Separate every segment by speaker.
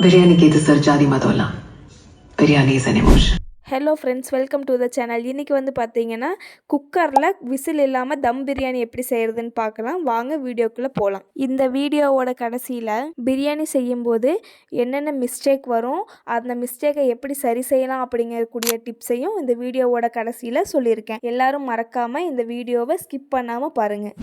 Speaker 1: பிரியாணிக்கு இது சர்ஜாதி மதம்லாம். Biryani is an emotion.
Speaker 2: Hello friends, welcome to the channel. இன்றைக்கி வந்து பார்த்தீங்கன்னா குக்கரில் விசில் இல்லாமல் தம் பிரியாணி எப்படி செய்கிறதுன்னு பார்க்கலாம். வாங்க வீடியோக்குள்ளே போகலாம். இந்த வீடியோவோட கடைசியில் பிரியாணி செய்யும்போது என்னென்ன மிஸ்டேக் வரும், அந்த மிஸ்டேக்கை எப்படி சரி செய்யலாம் அப்படிங்கக்கூடிய டிப்ஸையும் இந்த வீடியோவோட கடைசியில் சொல்லியிருக்கேன். எல்லாரும் மறக்காமல் இந்த வீடியோவை ஸ்கிப் பண்ணாமல் பாருங்கள்.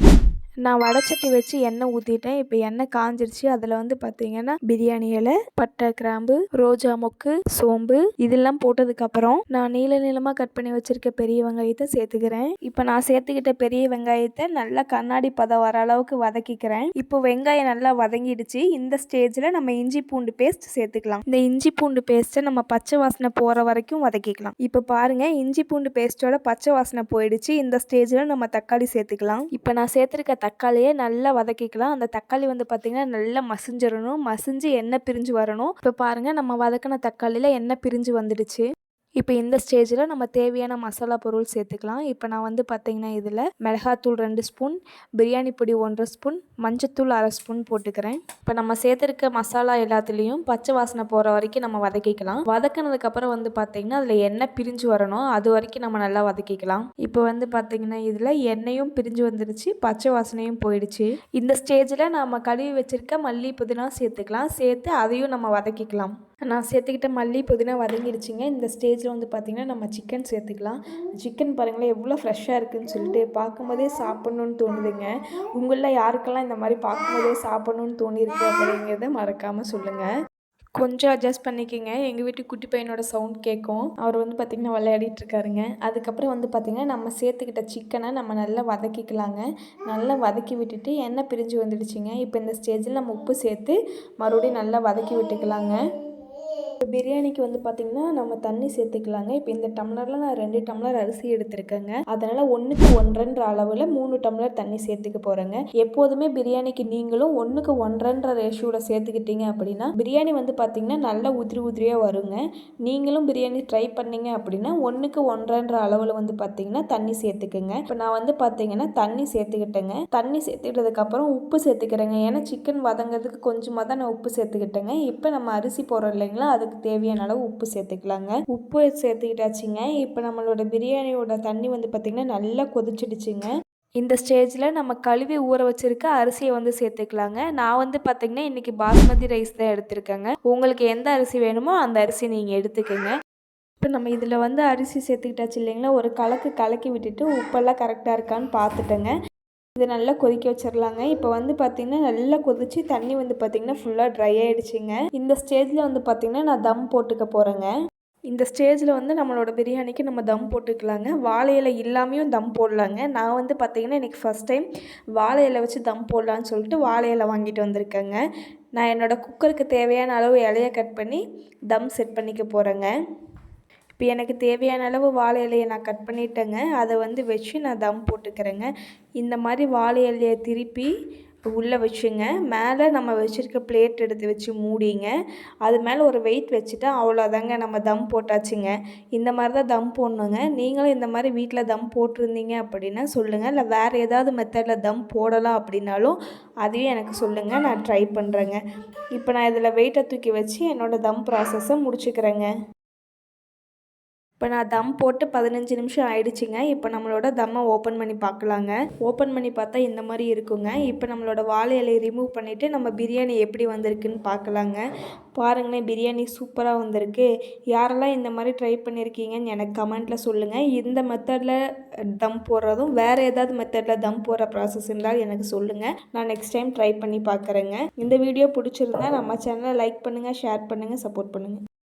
Speaker 2: நான் வடைச்சட்டி வச்சு எண்ணெய் ஊற்றிட்டேன். இப்போ எண்ணெய் காஞ்சிருச்சு. அதில் வந்து பார்த்தீங்கன்னா பிரியாணி இலை, பட்டை, கிராம்பு, ரோஜா மொக்கு, சோம்பு இதெல்லாம் போட்டதுக்கப்புறம் நான் நீளமாக கட் பண்ணி வச்சுருக்க பெரிய வெங்காயத்தை சேர்த்துக்கிறேன். இப்போ நான் சேர்த்துக்கிட்ட பெரிய வெங்காயத்தை நல்லா கண்ணாடி பதம் வர அளவுக்கு வதக்கிக்கிறேன். இப்போ வெங்காயம் நல்லா வதங்கிடுச்சு. இந்த ஸ்டேஜில் நம்ம இஞ்சி பூண்டு பேஸ்ட் சேர்த்துக்கலாம். இந்த இஞ்சி பூண்டு பேஸ்ட்டை நம்ம பச்சை வாசனை போகிற வரைக்கும் வதக்கிக்கலாம். இப்போ பாருங்கள், இஞ்சி பூண்டு பேஸ்ட்டோட பச்சை வாசனை போயிடுச்சு. இந்த ஸ்டேஜில் நம்ம தக்காளி சேர்த்துக்கலாம். இப்போ நான் சேர்த்துருக்க தக்காளியை நல்லா வதக்கிக்கலாம். அந்த தக்காளி வந்து பார்த்திங்கன்னா நல்லா மசிஞ்சிடணும். மசிஞ்சு எண்ணெய் பிரிஞ்சு வரணும். இப்போ பாருங்கள், நம்ம வதக்கின தக்காளியில் எண்ணெய் பிரிஞ்சு வந்துடுச்சு. இப்போ இந்த ஸ்டேஜில் நம்ம தேவையான மசாலா பொருள் சேர்த்துக்கலாம். இப்போ நான் வந்து பார்த்திங்கன்னா இதில் மிளகாத்தூள் 2 ஸ்பூன், பிரியாணி பொடி 1 ஸ்பூன், மஞ்சத்தூள் 1/2 ஸ்பூன் போட்டுக்கிறேன். இப்போ நம்ம சேர்த்துருக்க மசாலா எல்லாத்துலேயும் பச்சை வாசனை போகிற வரைக்கும் நம்ம வதக்கிக்கலாம். வதக்கினதுக்கப்புறம் வந்து பார்த்திங்கன்னா அதில் எண்ணெய் பிரிஞ்சு வரணும். அது வரைக்கும் நம்ம நல்லா வதக்கிக்கலாம். இப்போ வந்து பார்த்திங்கன்னா இதில் எண்ணெயும் பிரிஞ்சு வந்துடுச்சு, பச்சை வாசனையும் போயிடுச்சு. இந்த ஸ்டேஜில் நம்ம கழுவி வச்சுருக்க மல்லி புதினா சேர்த்துக்கலாம். சேர்த்து அதையும் நம்ம வதக்கிக்கலாம். நான் சேர்த்துக்கிட்ட மல்லி புதினா வதங்கிடுச்சிங்க. இந்த ஸ்டேஜில் வந்து பார்த்திங்கன்னா நம்ம சிக்கன் சேர்த்துக்கலாம். சிக்கன் பாருங்களேன் எவ்வளோ ஃப்ரெஷ்ஷாக இருக்குதுன்னு சொல்லிட்டு பார்க்கும்போதே சாப்பிட்ணுன்னு தோணுதுங்க. உங்களில் யாருக்கெல்லாம் இந்த மாதிரி பார்க்கும்போதே சாப்பிட்ணுன்னு தோணியிருக்கு அப்படிங்கிறத மறக்காமல் சொல்லுங்கள். கொஞ்சம் அட்ஜஸ்ட் பண்ணிக்கோங்க. எங்கள் வீட்டு குட்டி பையனோட சவுண்ட் கேட்கும். அவர் வந்து பார்த்திங்கன்னா விளையாடிட்டு இருக்காருங்க. அதுக்கப்புறம் வந்து பார்த்திங்கன்னா நம்ம சேர்த்துக்கிட்ட சிக்கனை நம்ம நல்லா வதக்கிக்கலாங்க. நல்லா வதக்கி விட்டுட்டு எண்ணெய் பிரிஞ்சு வந்துடுச்சிங்க. இப்போ இந்த ஸ்டேஜில் நம்ம உப்பு சேர்த்து மறுபடியும் நல்லா வதக்கி விட்டுக்கலாங்க. இப்போ பிரியாணிக்கு வந்து பார்த்திங்கன்னா நம்ம தண்ணி சேர்த்துக்கலாங்க. இப்போ இந்த டம்ளரில் நான் 2 டம்ளர் அரிசி எடுத்துருக்கேங்க. அதனால் 1க்கு 1.5 அளவில் 3 டம்ளர் தண்ணி சேர்த்துக்க போகிறேங்க. எப்போதுமே பிரியாணிக்கு நீங்களும் 1க்கு 1.5 ரேஷியோவில் சேர்த்துக்கிட்டீங்க அப்படின்னா பிரியாணி வந்து பார்த்திங்கன்னா நல்லா உதிரியாக வருங்க. நீங்களும் பிரியாணி ட்ரை பண்ணிங்க அப்படின்னா 1க்கு 1.5 அளவில் வந்து பார்த்திங்கன்னா தண்ணி சேர்த்துக்குங்க. இப்போ நான் வந்து பார்த்திங்கன்னா தண்ணி சேர்த்துக்கிட்டேங்க. தண்ணி சேர்த்துக்கிட்டதுக்கப்புறம் உப்பு சேர்த்துக்கிறேங்க. ஏன்னா சிக்கன் வதங்கிறதுக்கு கொஞ்சமாக தான் நான் உப்பு சேர்த்துக்கிட்டேங்க. இப்போ நம்ம அரிசி போடுறோம் இல்லைங்களா, அதுக்கு தேவையான அளவு உப்பு சேர்த்துக்கலாங்க. உப்பு சேர்த்துக்கிட்டாச்சுங்க. இப்போ நம்மளோட பிரியாணியோட தண்ணி வந்து பார்த்திங்கன்னா நல்லா கொதிச்சிடுச்சுங்க. இந்த ஸ்டேஜில் நம்ம கழுவி ஊற வச்சுருக்க அரிசியை வந்து சேர்த்துக்கலாங்க. நான் வந்து பார்த்திங்கன்னா இன்றைக்கி பாஸ்மதி ரைஸ் தான் எடுத்திருக்கேங்க. உங்களுக்கு எந்த அரிசி வேணுமோ அந்த அரிசி நீங்கள் எடுத்துக்கோங்க. இப்போ நம்ம இதில் வந்து அரிசி சேர்த்துக்கிட்டாச்சு இல்லைங்களா, ஒரு கலக்கி விட்டுட்டு உப்பெல்லாம் கரெக்டாக இருக்கான்னு பார்த்துட்டேங்க. இதை நல்லா கொதிக்க வச்சிடலாங்க. இப்போ வந்து பார்த்திங்கன்னா நல்லா கொதிச்சு தண்ணி வந்து பார்த்திங்கன்னா ஃபுல்லாக ட்ரை ஆகிடுச்சிங்க. இந்த ஸ்டேஜில் வந்து பார்த்திங்கன்னா நான் தம் போட்டுக்க போகிறேங்க. இந்த ஸ்டேஜில் வந்து நம்மளோட பிரியாணிக்கு நம்ம தம் போட்டுக்கலாங்க. வாழை இலை இல்லாமையும் தம் போடலாங்க. நான் வந்து பார்த்திங்கன்னா இன்றைக்கி ஃபஸ்ட் டைம் வாழை இலை வச்சு தம் போடலான்னு சொல்லிட்டு வாழை இலை வாங்கிட்டு வந்திருக்கேங்க. நான் என்னோடய குக்கருக்கு தேவையான அளவு இலையை கட் பண்ணி தம் செட் பண்ணிக்க போகிறேங்க. இப்போ எனக்கு தேவையான அளவு வாழை இலையை நான் கட் பண்ணிட்டேங்க. அதை வந்து வச்சு நான் தம் போட்டுக்கிறேங்க. இந்த மாதிரி வாழை இலையை திருப்பி உள்ளே வச்சுங்க. மேலே நம்ம வச்சுருக்க பிளேட் எடுத்து வச்சு மூடிங்க. அது மேலே ஒரு வெயிட் வச்சுட்டா அவ்வளோதாங்க, நம்ம தம் போட்டாச்சுங்க. இந்த மாதிரி தான் தம் போடணுங்க. நீங்களும் இந்த மாதிரி வீட்டில் தம் போட்டிருந்தீங்க அப்படின்னா சொல்லுங்கள். இல்லை வேறு ஏதாவது மெத்தடில் தம் போடலாம் அப்படின்னாலும் அதையும் எனக்கு சொல்லுங்கள், நான் ட்ரை பண்ணுறேங்க. இப்போ நான் இதில் வெயிட்டை தூக்கி வச்சு என்னோடய தம் ப்ராசஸை முடிச்சுக்கிறேங்க. இப்போ நான் தம் போட்டு 15 நிமிஷம் ஆயிடுச்சுங்க. இப்போ நம்மளோட தம்மை ஓப்பன் பண்ணி பார்க்கலாங்க. ஓப்பன் பண்ணி பார்த்தா இந்த மாதிரி இருக்குங்க. இப்போ நம்மளோட வாழை இலையை ரிமூவ் பண்ணிவிட்டு நம்ம பிரியாணி எப்படி வந்திருக்குன்னு பார்க்கலாங்க. பாருங்களேன், பிரியாணி சூப்பராக வந்திருக்கு. யாரெல்லாம் இந்த மாதிரி ட்ரை பண்ணியிருக்கீங்கன்னு எனக்கு கமெண்ட்டில் சொல்லுங்கள். இந்த மெத்தடில் தம் போடுறதும் வேறு ஏதாவது மெத்தடில் தம் போடுற ப்ராசஸ் இருந்தால் எனக்கு சொல்லுங்கள். நான் நெக்ஸ்ட் டைம் ட்ரை பண்ணி பார்க்குறேங்க. இந்த வீடியோ பிடிச்சிருந்தா நம்ம சேனலை லைக் பண்ணுங்கள், ஷேர் பண்ணுங்கள், சப்போர்ட் பண்ணுங்கள்.